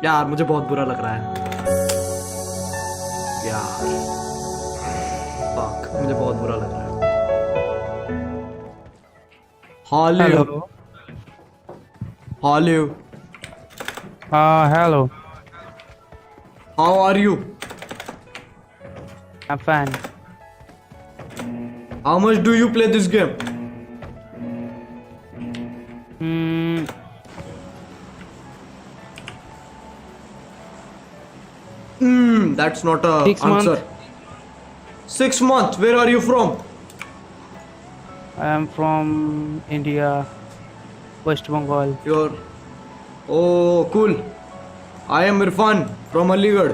यार मुझे बहुत बुरा लग रहा है यार। फक, मुझे बहुत बुरा लग रहा है। Hello. Hello. Hello. Hello. How are you? I'm fine. How much do you play this game? Hmm. That's not a 6 months. answer. 6 months. Where are you from? I am from India, West Bengal. You're. Oh, cool. I am Irfan from Aligarh.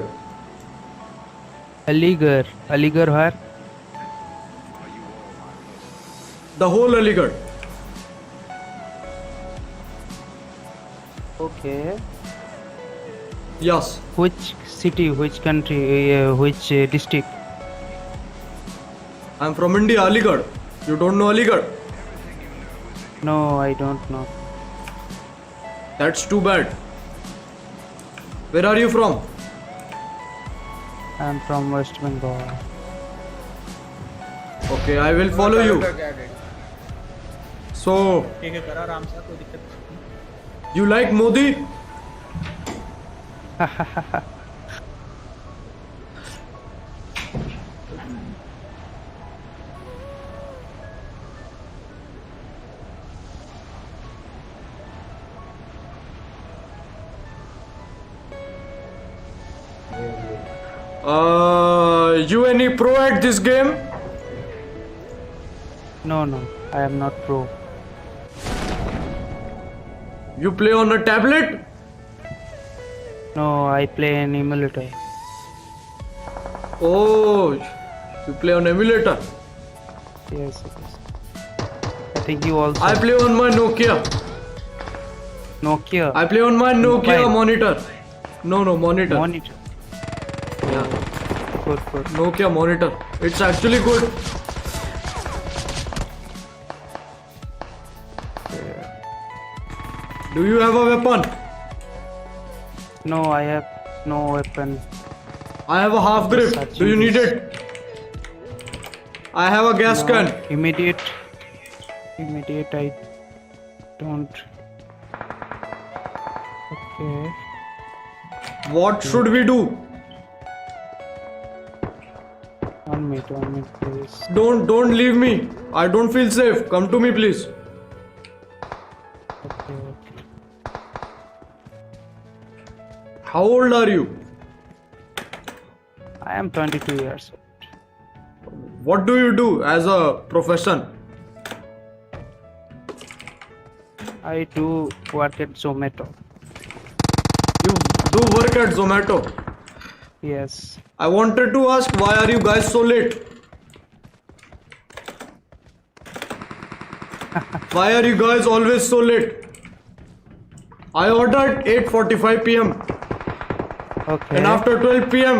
Aligarh. Aligarh where? The whole Aligarh. Okay. Yes. Which city? Which country? Which district? I'm from India, Aligarh. You don't know Aligarh? No, I don't know. That's too bad. Where are you from? I am from West Bengal. Okay, I will follow you. So, ठीक है करा आराम से, कोई दिक्कत नहीं। you like Modi? You any pro at this game? No, no, I am not pro. You play on a tablet? No, I play an emulator. Oh, you play on emulator. Yes, yes. I think you also. I play on my Nokia. Nokia. I play on my Nokia Mobile. monitor. No, monitor. Monitor. Yeah, Good, good. Nokia monitor. It's actually good. Do you have a weapon? No, I have no weapon. I have a half grip. Such Do you need is- it? I have a gas No, can. Immediate. I don't. Okay. What should we do? 1 minute, please. Don't leave me. I don't feel safe. Come to me, please. Okay. How old are you? I am 22 years old. What do you do as a profession? I do work at Zomato. You do work at Zomato. Yes. I wanted to ask, why are you guys so late? Why are you guys always so late? I ordered 8:45 p.m. Okay. and after 12 p.m.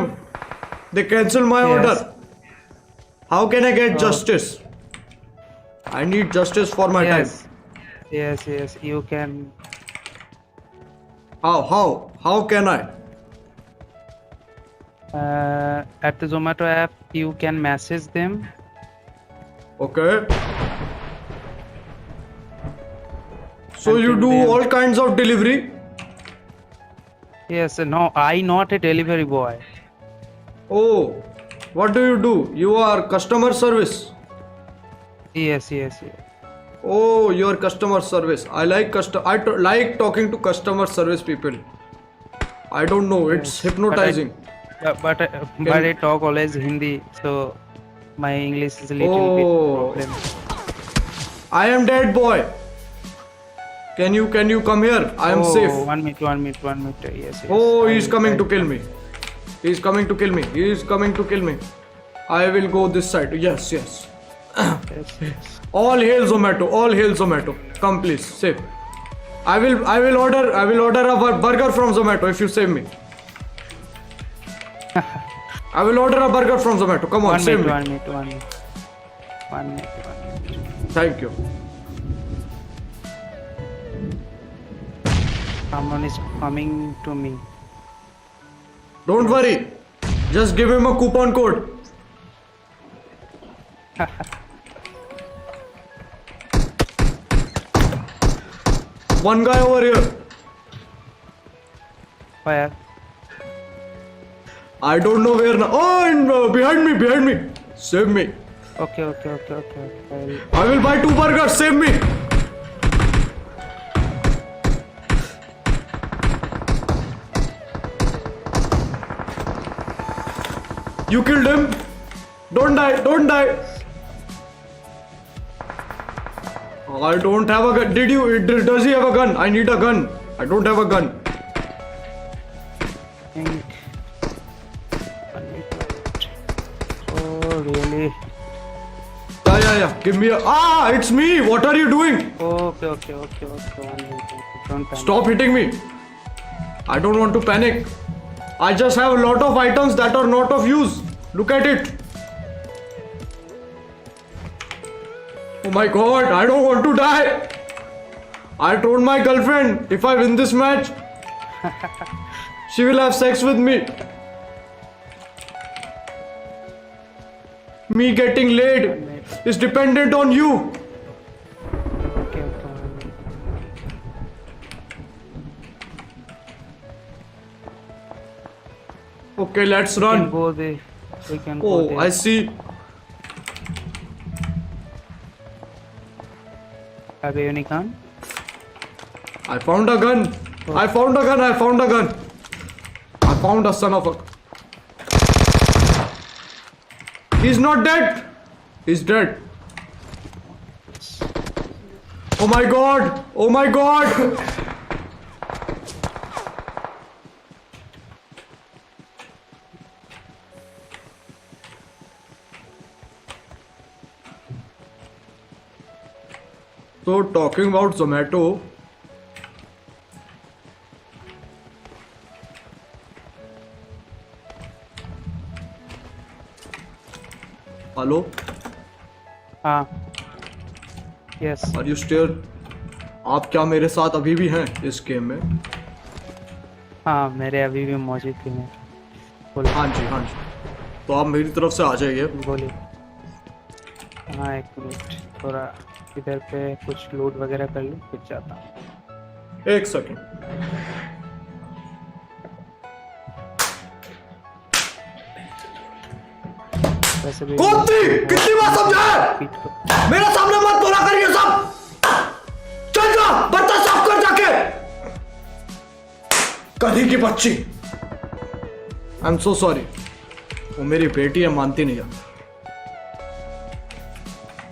they cancel my Yes. order. How can I get Oh. justice? I need justice for my Yes. time. Yes. You can. How can I? At the Zomato app, you can message them. Okay. So And you then do they- all kinds of delivery? Yes. No, I not a delivery boy. Oh, what do you do? You are customer service. Yes. Oh, you are customer service. I like like talking to customer service people. I don't know. It's Yes. hypnotizing. But I talk always Hindi, so my English is a little bit Oh. problem. I am dead boy. Can you come here? I am safe. 1 minute. Yes. Oh, I he's will coming try to kill me. He's coming to kill me. He's coming to kill me. I will go this side. Yes. Yes. All hail Zomato. All hail Zomato. Come please, save. I will order a burger from Zomato if you save me. I will order a burger from Zomato. Come on, 1 save minute, me. 1 minute. 1 minute. 1 minute. Thank you. Someone is coming to me. Don't worry. Just give him a coupon code. One guy over here. Where? I don't know where now. Oh, behind me, behind me. Save me. Okay. I will buy 2 burgers. Save me. You killed him. Don't die. Don't die. I don't have a gun. Did you? Does he have a gun? I need a gun. I don't have a gun. Think. Oh, really? Yeah. Give me a. Ah, it's me. What are you doing? Okay. 1 minute. Don't panic. Stop hitting me. I don't want to panic. I just have a lot of items that are not of use. Look at it. Oh my god, I don't want to die. I told my girlfriend if I win this match, she will have sex with me. Me getting laid is dependent on you. Okay. Okay, let's We can run. go there. We can go Oh, there. I see. Have you any gun? I found a gun. I found a gun. I found a gun. I found a son of a. He's not dead. He's dead. Oh my god. Oh my god. So talking about Zomato. Hello? हाँ. Yes. Are you still? आप क्या मेरे साथ अभी भी हैं इस game में? हाँ, मेरे अभी भी मौजूद थे मैं. बोलो. हाँ जी. तो आप मेरी तरफ से आ जाइए. बोलिए. हाँ, 1 मिनट. थोड़ा इधर पे कुछ लूट वगैरह कर लूँ फिर जाता हूँ. 1 सेकंड. वैसे भी कुत्ती! कितनी बार समझाया? पीठ को. मेरे सामने मत बोला कर ये सब. चल जा, बर्तन साफ कर जाके. कधी की बच्ची. I am so sorry. वो मेरी बेटी है, मानती नहीं है.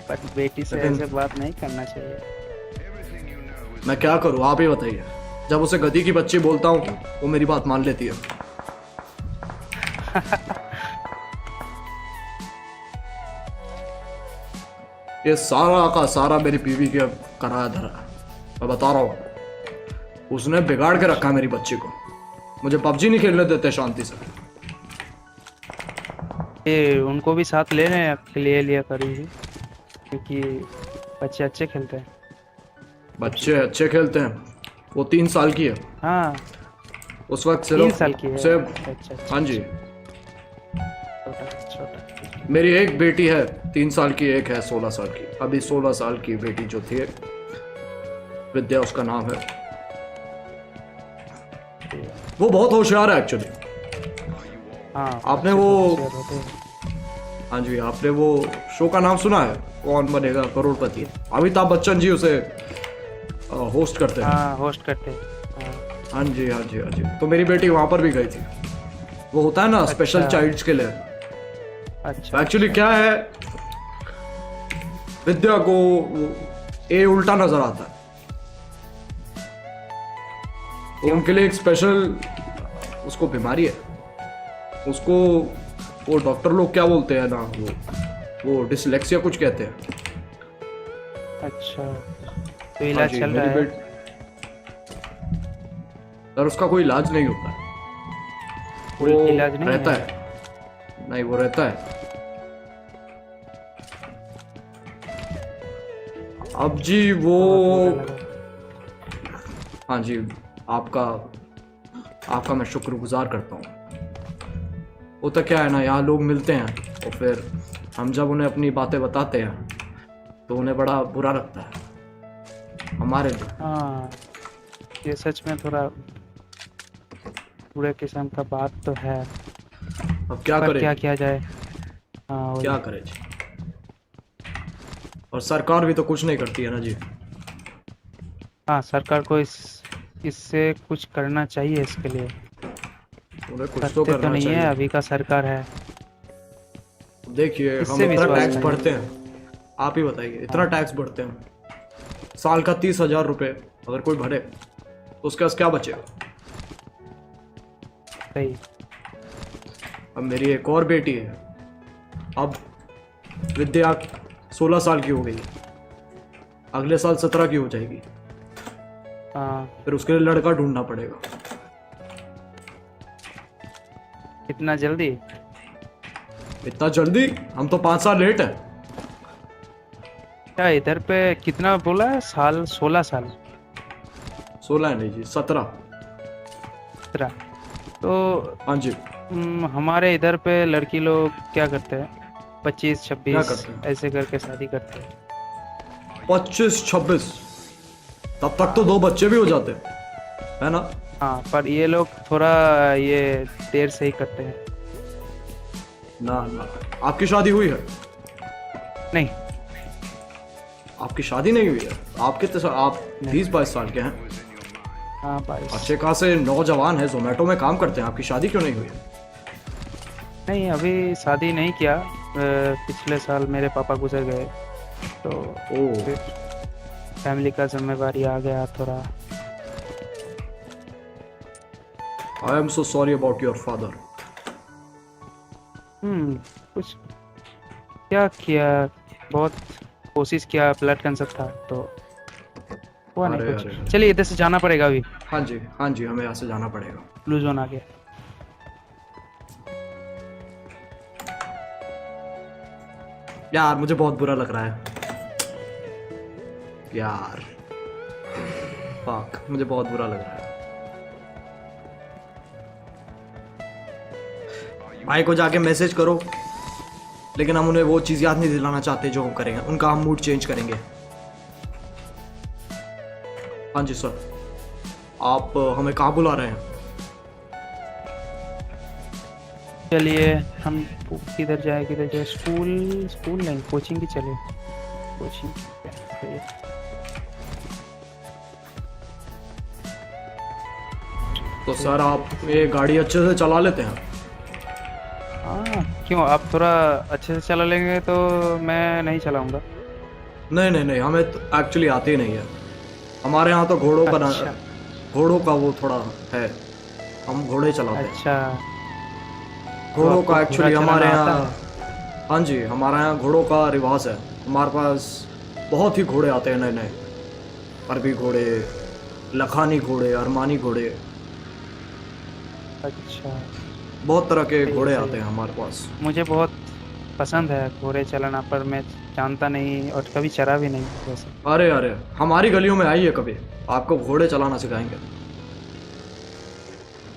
पर बेटी से लेकिन- ऐसे बात नहीं करना चाहिए. मैं क्या करूं, आप ही बताइए. जब उसे गधी की बच्ची बोलता हूं वो मेरी बात मान लेती है. ये सारा का सारा मेरी बीवी के कराया धरा है. मैं बता रहा हूं, उसने बिगाड़ के रखा है मेरी बच्ची को. मुझे पबजी नहीं खेलने देते शांति से. ये उनको भी साथ ले लिया करिए क्योंकि बच्चे अच्छे खेलते हैं. बच्चे अच्छे खेलते हैं. वो 3 साल की है. हाँ, उस वक्त 3 साल की है. सिर्फ अच्छा. हाँ जी. छोटा. मेरी एक बेटी है 3 साल की, एक है 16 साल की. अभी 16 साल की बेटी जो थी, विद्या उसका नाम है. वो बहुत होशियार है एक्चुअली. हाँ, आपने बच्चे वो- तो होशियार होते हैं. हाँ जी, आपने वो शो का नाम सुना है, कौन बनेगा करोड़पति? अमिताभ बच्चन जी उसे होस्ट करते हैं. हाँ, होस्ट करते हैं. हाँ. हाँ जी. तो मेरी बेटी वहां पर भी गई थी. वो होता है ना स्पेशल अच्छा। चाइल्ड्स के लिए. अच्छा. एक्चुअली क्या है, विद्या को ए उल्टा नजर आता है. तो उनके लिए एक स्पेशल उसको बीमारी है. उसको वो डॉक्टर लोग क्या बोलते हैं ना, वो डिसलेक्सिया कुछ कहते हैं. अच्छा, तो हाँ इलाज जी, चल मेरी रहा है. सर उसका कोई इलाज नहीं होता है. कोई वो इलाज नहीं रहता है? है. नहीं, वो रहता है. अब जी वो बहुत बुरा लगा. हाँ जी, आपका मैं शुक्रगुजार करता हूँ. वो तो क्या है ना, यहाँ लोग मिलते हैं और फिर हम जब उन्हें अपनी बातें बताते हैं तो उन्हें बड़ा बुरा लगता है हमारे लिए। हाँ, ये सच में थोड़ा बुरे किस्म का बात तो है, अब क्या पर करें, क्या किया जाए। हाँ वही। क्या करें जी। और सरकार भी तो कुछ नहीं करती है ना जी। हाँ, सरकार को इससे कुछ करना चाहिए इसके लिए। उन्हें कुछ तो करते तो करना नहीं है, चाहिए। अभी का सरकार है। देखिए हम इससे इतना विश्वास टैक्स नहीं। भरते हैं, आप ही बताइए, इतना टैक्स भरते हैं, साल का 30,000 रुपये अगर कोई भरे तो उसके पास क्या बचेगा। सही। अब मेरी एक और बेटी है, अब विद्या 16 साल की हो गई, अगले साल 17 की हो जाएगी, हाँ, फिर उसके लिए लड़का ढूंढना पड़ेगा। इतना जल्दी? इतना जल्दी? हम तो 5 साल लेट है। क्या इधर पे कितना बोला है साल? 16 साल? 16 नहीं जी, 17। 17? तो हाँ जी। हमारे इधर पे लड़की लोग क्या करते हैं, 25 क्या 26 करते हैं? ऐसे करके शादी करते हैं। 25-26? तब तक तो 2 बच्चे भी हो जाते हैं, है ना। हाँ, पर ये लोग थोड़ा ये देर से ही करते हैं। ना ना, आपकी शादी हुई है? नहीं। आपकी शादी नहीं हुई है? आप कितने साल, आप 20-22 साल के हैं, हाँ 22। अच्छे खासे नौजवान है, जोमेटो में काम करते हैं, आपकी शादी क्यों नहीं हुई है? नहीं, अभी शादी नहीं किया। पिछले साल मेरे पापा गुजर गए, तो ओह, फिर फैमिली का जिम्मेवारी आ गया थोड़ा। I am so sorry about your father. कुछ क्या किया, बहुत कोशिश किया, ब्लड कैंसर था तो हुआ नहीं अरे, कुछ। अरे। चलिए इधर से जाना पड़ेगा अभी, हाँ जी, हाँ जी, हमें यहाँ से जाना पड़ेगा। ब्लू जोन आ गया। यार मुझे बहुत बुरा लग रहा है यार, फक, मुझे बहुत बुरा लग रहा है। भाई को जाके मैसेज करो, लेकिन हम उन्हें वो चीज़ याद नहीं दिलाना चाहते जो हम करेंगे, उनका हम मूड चेंज करेंगे। हाँ जी सर, आप हमें कहाँ बुला रहे हैं? चलिए हम किधर जाए, स्कूल नहीं, कोचिंग की चले, कोचिंग। सही है। तो सर आप ये गाड़ी अच्छे से चला लेते हैं? हाँ, क्यों, आप थोड़ा अच्छे से चला लेंगे तो मैं नहीं चलाऊंगा। नहीं नहीं नहीं, हमें एक्चुअली आती ही नहीं है। हमारे यहाँ तो घोड़ों का अच्छा। घोड़ों का वो थोड़ा है, हम घोड़े चलाते हैं। अच्छा, घोड़ों आपको का घोड़ा एक्चुअली चलाना हमारे आता यहाँ, हाँ जी, हमारे यहाँ घोड़ों का रिवाज है। हमारे पास बहुत ही घोड़े आते हैं नए नए, अरबी घोड़े, लखानी घोड़े, अरमानी घोड़े, अच्छा, बहुत तरह के सही है, घोड़े सही आते है। हैं हमारे पास। मुझे बहुत पसंद है घोड़े चलाना, पर मैं जानता नहीं और कभी चला भी नहीं वैसे। अरे अरे, हमारी गलियों में आइए कभी, आपको घोड़े चलाना सिखाएंगे।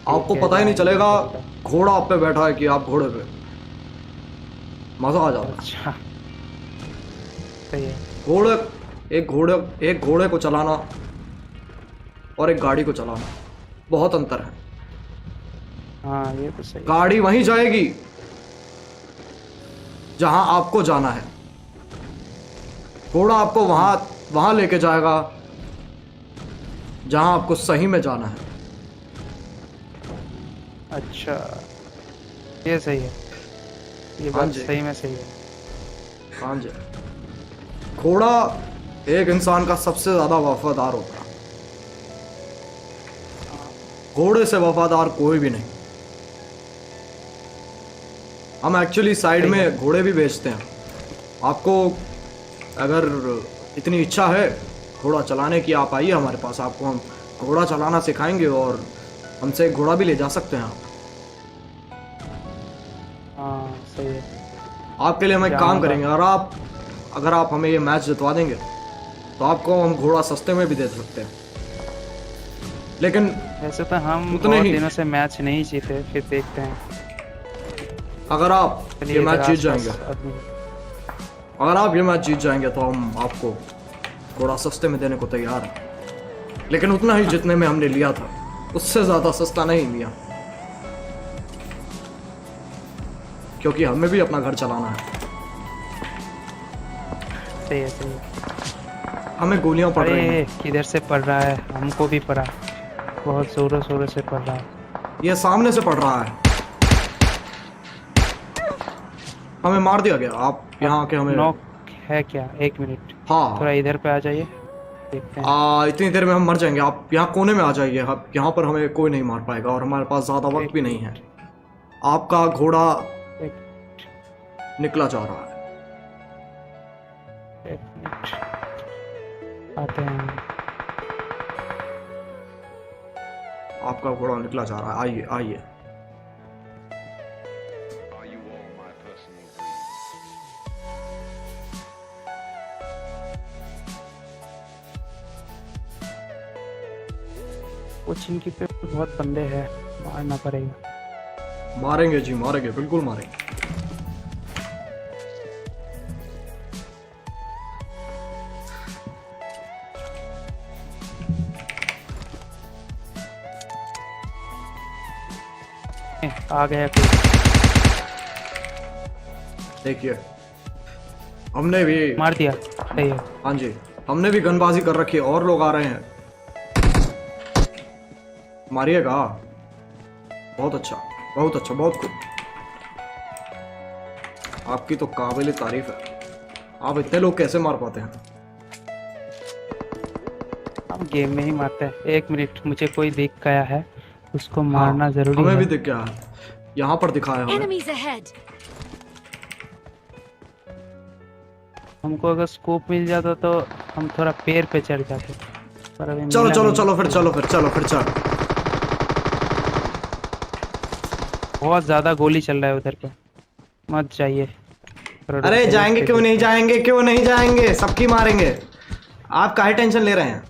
आपको है, पता ही नहीं जाएंगे चलेगा कभी। घोड़ा आप पे बैठा है कि आप घोड़े पे, मजा आ जाता है। अच्छा, सही है। एक घोड़े को चलाना और एक गाड़ी को चलाना बहुत अंतर है। हाँ, ये तो सही है। गाड़ी वहीं जाएगी जहां आपको जाना है, घोड़ा आपको वहां लेके जाएगा जहां आपको सही में जाना है। अच्छा, ये सही है, ये हाँ बात जी। सही में सही है। हाँ जी, घोड़ा एक इंसान का सबसे ज्यादा वफादार होता है, घोड़े से वफादार कोई भी नहीं। हम एक्चुअली साइड सही में घोड़े भी बेचते हैं, आपको अगर इतनी इच्छा है घोड़ा चलाने की, आप आइए हमारे पास, आपको हम घोड़ा चलाना सिखाएंगे और हमसे एक घोड़ा भी ले जा सकते हैं आप। हाँ, सही है। आपके लिए हम एक क्या काम होगा? करेंगे, और अगर आप हमें ये मैच जितवा देंगे तो आपको हम घोड़ा सस्ते में भी दे सकते हैं, लेकिन वैसे तो हम उतने बहुत ही। दिनों से मैच नहीं जीते, फिर देखते हैं। अगर आप चलिए ये मैच इधर जीत आसपास जाएंगे, आदमी। अगर आप ये मैच जीत जाएंगे तो हम आपको घोड़ा सस्ते में देने को तैयार हैं, लेकिन उतना ही जितने में हमने लिया था, उससे ज्यादा सस्ता नहीं लिया, क्योंकि हमें भी अपना घर चलाना है। सही है सही है। हमें गोलियां पड़ रही हैं। अरे किधर से पड़ रहा है, हमको भी पड़ा, बहुत जोरों शोरों से पड़ रहा है। ये सामने से पड़ रहा है, हमें मार दिया गया। आप यहाँ आके हमें नॉक है क्या? 1 मिनट, हाँ थोड़ा इधर पे आ जाइए, देखते हैं। इतनी देर में हम मर जाएंगे। आप यहाँ कोने में आ जाइए, यहाँ पर हमें कोई नहीं मार पाएगा और हमारे पास ज्यादा वक्त भी नहीं है। आपका घोड़ा एक निकला जा रहा है। एक मिनट, आते हैं। आपका घोड़ा निकला जा रहा है, आइए आइए। कोचिंग की पे बहुत बंदे हैं, मारना पड़ेगा। मारेंगे जी, मारेंगे, बिल्कुल मारेंगे। आ गया कोई। देखिए, हमने भी, मार दिया, सही है। हाँ जी, हमने भी गनबाजी कर रखी है और लोग आ रहे हैं। मारिएगा। बहुत अच्छा, बहुत अच्छा, बहुत खूब। आपकी तो काबिल तारीफ है। आप इतने लोग कैसे मार पाते हैं? हम गेम में ही मारते हैं। 1 मिनट, मुझे कोई दिख गया है, उसको मारना हाँ, जरूरी हमें है। भी दिख गया है, यहाँ पर दिखाया हमें। Enemies ahead. हमको अगर स्कोप मिल जाता तो हम थोड़ा पेड़ पे चढ़ जाते, पर अभी चलो मिला चलो नहीं। चलो फिर, चलो फिर, चलो फिर, चलो। बहुत ज्यादा गोली चल रहा है उधर पे, मत जाइए। अरे जाएंगे क्यों नहीं जाएंगे, क्यों नहीं जाएंगे, सबकी मारेंगे। आप काहे टेंशन ले रहे हैं?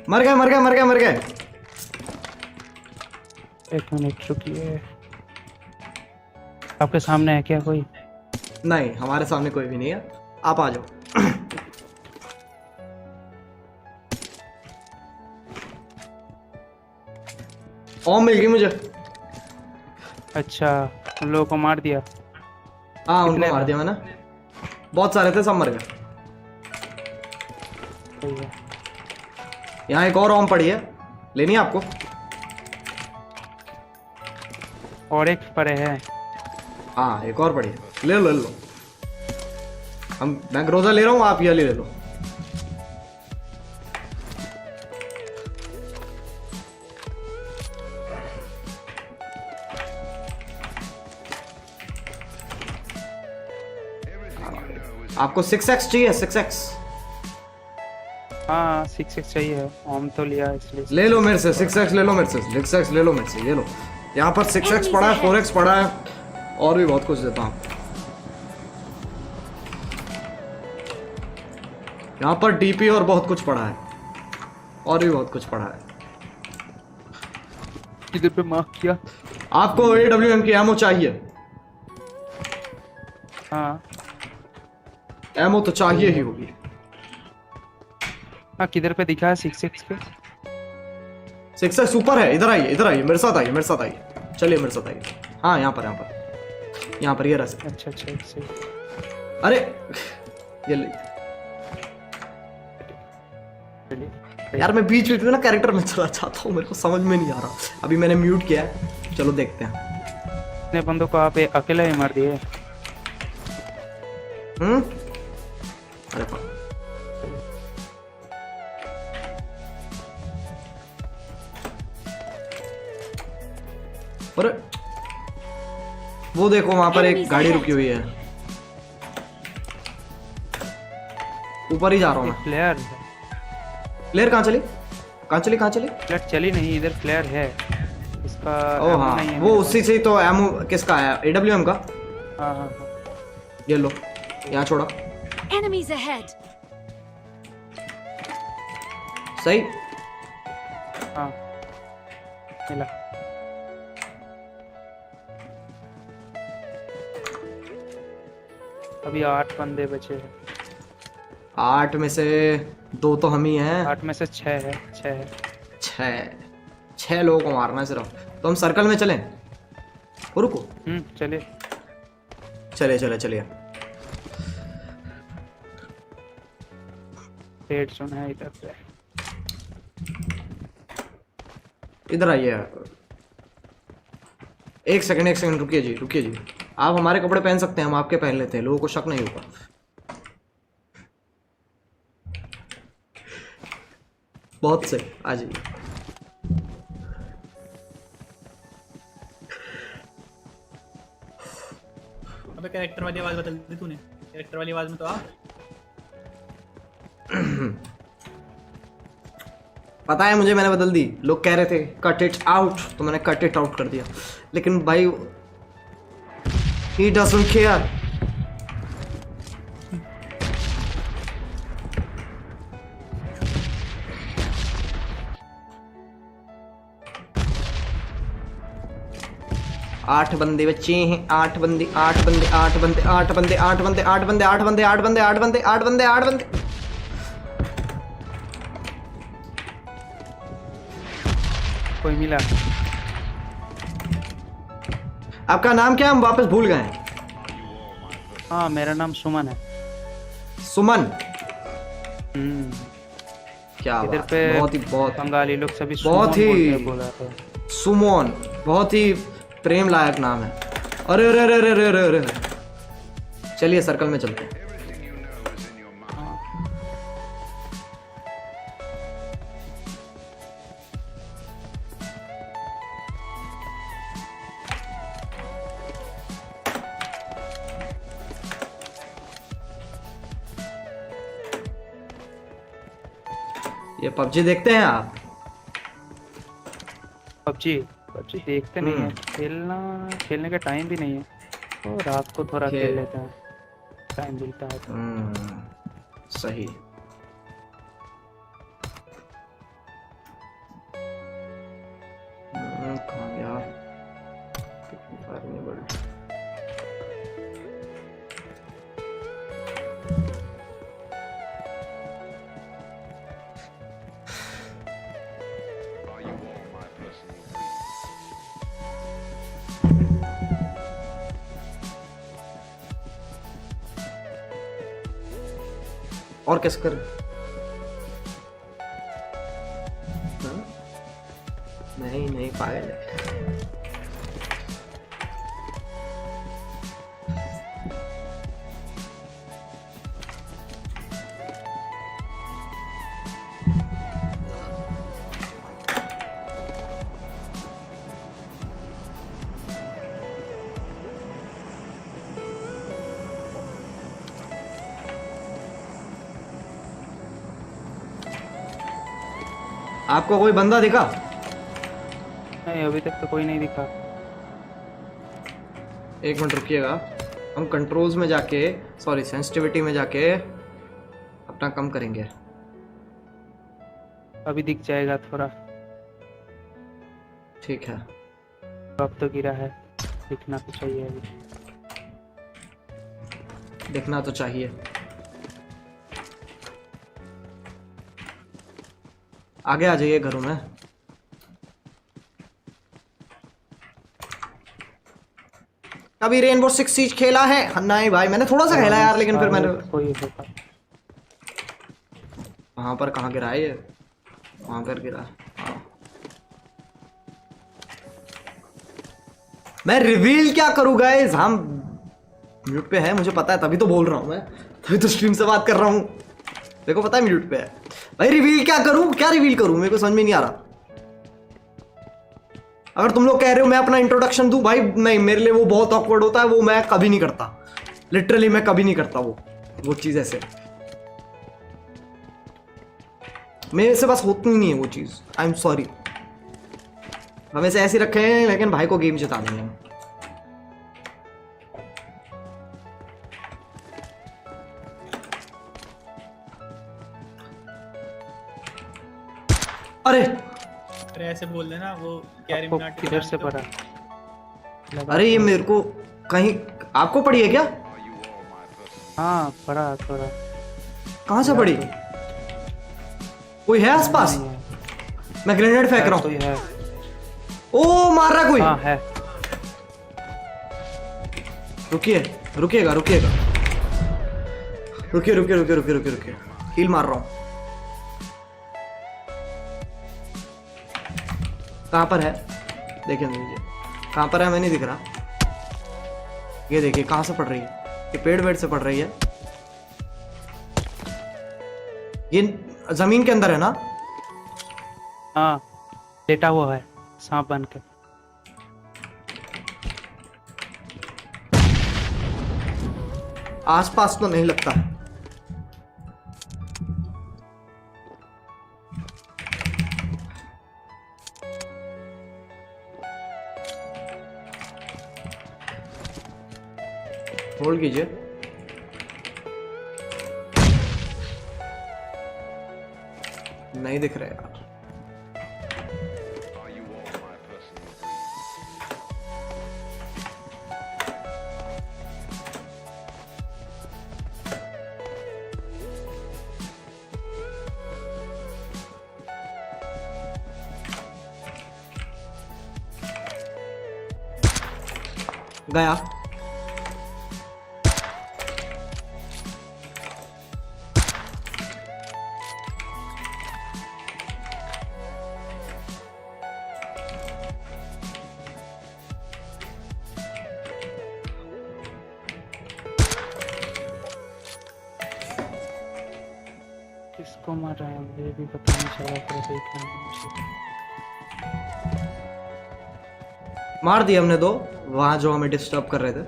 मर गए, मर गए, मर गए, मर गए। 1 मिनट रुकिए, आपके सामने है क्या कोई? नहीं, हमारे सामने कोई भी नहीं है, आप आ जाओ। ओम मिल गई मुझे। अच्छा, उन लोगों को मार दिया। हाँ, कितने उनको मार थे? दिया मैंने। बहुत सारे थे, सब मर गए। सही है। यहाँ एक और ओम पड़ी है, लेनी है आपको? और एक पड़े हैं। हाँ, एक और पड़ी है, ले लो, ले लो। मैं ग्रोजा ले रहा हूँ, आप ये ले लो। आपको 6x चाहिए? 6x हाँ 6x चाहिए, ओम तो लिया इसलिए। ले लो मेरे से, 6x ले लो मेरे से, 6x ले लो मेरे से, ये लो। यहाँ पर 6x पड़ा है, 4x पड़ा है, और भी बहुत कुछ देता हूँ। यहाँ पर डीपी और बहुत कुछ पड़ा है, और भी बहुत कुछ पड़ा है। इधर पे मार्क किया। आपको AWM की एमो चाहिए? हाँ एमो तो चाहिए ही होगी। हाँ, किधर पे दिखा है 6x पे? 6x ऊपर है, इधर आइए, इधर आइए, मेरे साथ आइए, मेरे साथ आइए, चलिए मेरे साथ आइए। हाँ, यहाँ पर, यहाँ पर, यहाँ पर, ये रहा। अच्छा अच्छा, सही। अरे ये ले। चलिए। यार मैं बीच बीच में ना कैरेक्टर में चला जाता हूँ, मेरे को समझ में नहीं आ रहा। अभी मैंने म्यूट किया है, चलो देखते हैं। इतने बंदों को आप अकेला ही मार दिए। अरे बाप। अरे वो देखो, वहां पर एक गाड़ी रुकी हुई है, ऊपर ही जा रहा हूँ मैं। प्लेयर प्लेयर कहाँ चली? कहाँ चले कहाँ चले? फ्लैट चली नहीं, इधर फ्लेयर है इसका। ओ ammo हाँ, नहीं है वो मेरे उसी से तो एमो किसका है? AWM का। पास। हाँ हाँ हाँ। ये लो, यहाँ छोड़ा। Enemies ahead! सही। हाँ मिला। अभी 8 बंदे बचे हैं। 8 में से 2 तो हम ही हैं। 8 में से 6 है, 6 है। 6 लोगों को मारना है सिर्फ। तो हम सर्कल में चलें? ओ, रुको। चलिए। चलिए। रेड जोन है इधर पे। इधर आइए। एक सेकंड रुकिए जी। आप हमारे कपड़े पहन सकते हैं, हम आपके पहन लेते हैं, लोगों को शक नहीं होगा। बहुत से आ जाइए। अबे कैरेक्टर वाली आवाज बदल दी तूने। कैरेक्टर वाली आवाज में तो आ। पता है मुझे, मैंने बदल दी। लोग कह रहे थे कट इट आउट, तो मैंने कट इट आउट कर दिया। लेकिन भाई he doesn't care। आठ बंदे बच्चे हैं। 8 बंदे। कोई मिला? आपका नाम क्या? हम वापस भूल गए हैं। हाँ मेरा नाम सुमन है। सुमन। हम्म, क्या इधर बात पे है। बहुत बंगाली लोग सभी बहुत सुमन ही- बोलते बोला था। सुमोन बहुत ही प्रेम लायक नाम है। अरे अरे अरे अरे अरे अरे। चलिए सर्कल में चलते हैं। ये PUBG देखते हैं आप? पबजी देखते नहीं है, खेलने का टाइम भी नहीं है, तो रात को थोड़ा खेल लेते हैं, टाइम मिलता है तो। सही। कहाँ गया? और कैसे कर? नहीं पागल है। आपको कोई बंदा दिखा? नहीं अभी तक तो कोई नहीं दिखा। 1 मिनट रुकिएगा। हम कंट्रोल्स में जाके, सॉरी सेंसिटिविटी में जाके अपना कम करेंगे। अभी दिख जाएगा थोड़ा। ठीक है। अब तो गिरा है, दिखना तो चाहिए अभी। दिखना तो चाहिए। आगे आ जाइए घरों में। कभी रेनबो 6 सीज खेला है? नहीं भाई, मैंने थोड़ा सा खेला यार, लेकिन फिर मैंने कोई होगा। वहां पर कहाँ गिरा है ये? वहां पर गिरा। हाँ। मैं रिवील क्या करूँ गाइस? हम म्यूट पे है, मुझे पता है, तभी तो बोल रहा हूँ मैं, तभी तो स्ट्रीम से बात कर रहा हूँ। देखो पता है म्यूट पे है भाई। रिवील क्या करूँ? क्या रिवील करूँ? मेरे को समझ में नहीं आ रहा। अगर तुम लोग कह रहे हो मैं अपना इंट्रोडक्शन दूं, भाई नहीं, मेरे लिए वो बहुत ऑकवर्ड होता है, वो मैं कभी नहीं करता। लिटरली मैं कभी नहीं करता वो चीज ऐसे। मेरे से बस होती नहीं है वो चीज़। I am sorry. हमें से ऐसे रखे हैं लेकिन भाई को गेम जिता देंगे हम। अरे अरे ऐसे बोल देना वो कैरी आपको मिनाटी किधर से पड़ा? लगा अरे ये मेरे को कहीं आपको पड़ी है क्या? हाँ पड़ा थोड़ा। कहाँ से पड़ी? कोई है आसपास? नहीं है। मैं ग्रेनेड फेंक रहा कोई हूँ। है? ओ मार रहा है कोई। हाँ है। रुकिए रुकिएगा रुकिएगा रुकिए रुकिए रुकिए रुकिए रुकिए रुकिए हील मार रहा हूँ। कहाँ पर है? देखिए मुझे कहाँ पर है, मैं नहीं दिख रहा। ये देखिए कहाँ से पड़ रही है, ये पेड़ वेड़ से पड़ रही है। ये जमीन के अंदर है ना? हाँ लेटा हुआ है सांप बन के। आसपास तो नहीं लगता है। होल्ड कीजिए। नहीं दिख रहा यार। गया। किसको मार रहा है मुझे भी पता नहीं चला, पर देखना मुझे। मार दिए हमने दो, वहां जो हमें डिस्टर्ब कर रहे थे।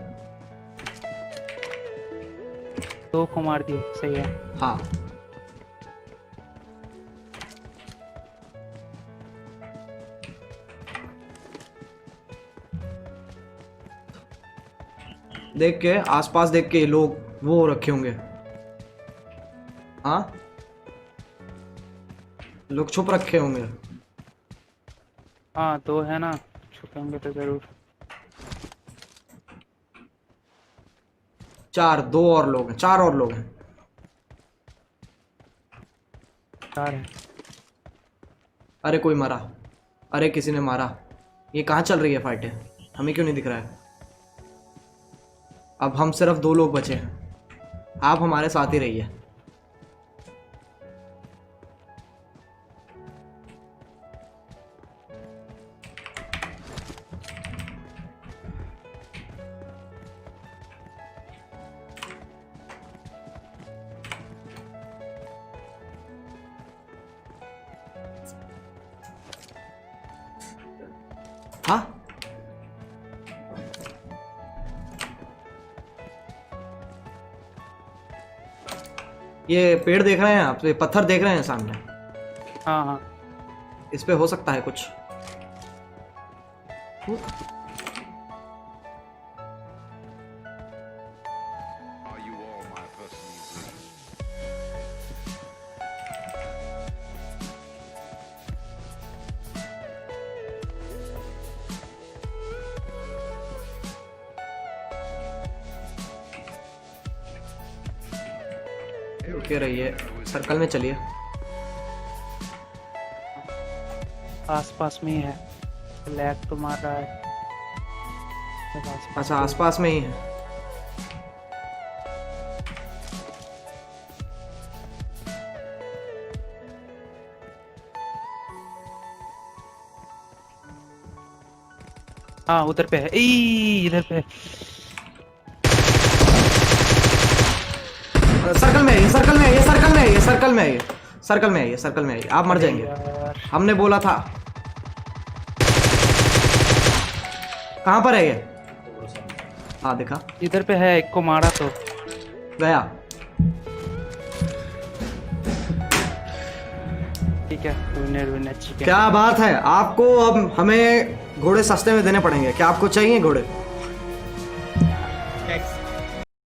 दो को मार दिया, सही है। हाँ देख के आसपास देख के लोग वो रखे होंगे। हाँ लोग छुप रखे होंगे। हाँ दो है ना, छुपेंगे तो जरूर। चार, दो और लोग हैं, चार और लोग हैं। चार है। अरे कोई मरा, अरे किसी ने मारा। ये कहाँ चल रही है फाइटें? हमें क्यों नहीं दिख रहा है? अब हम सिर्फ दो लोग बचे हैं, आप हमारे साथ ही रहिए। हाँ ये पेड़ देख रहे हैं आप? ये पत्थर देख रहे हैं सामने? हाँ हाँ इस पे हो सकता है कुछ। रुके रहिए, सर्कल में चलिए। आसपास में ही है, लैग तो मार रहा है। अच्छा आसपास में ही है। हाँ उधर पे है, इधर पे है। सर्कल में है ये, सर्कल में है ये, सर्कल में है ये, सर्कल में है ये, सर्कल में है ये, सर्कल में है ये। आप मर जाएंगे, यार हमने बोला था। कहाँ पर है ये? हाँ देखा, इधर पे है, एक को मारा तो। गया। ठीक है, विनर विनर चिकन। क्या बात है, आपको अब हमें घोड़े सस्ते में देने पड़ेंगे। क्या आपको चाहिए घोड़े?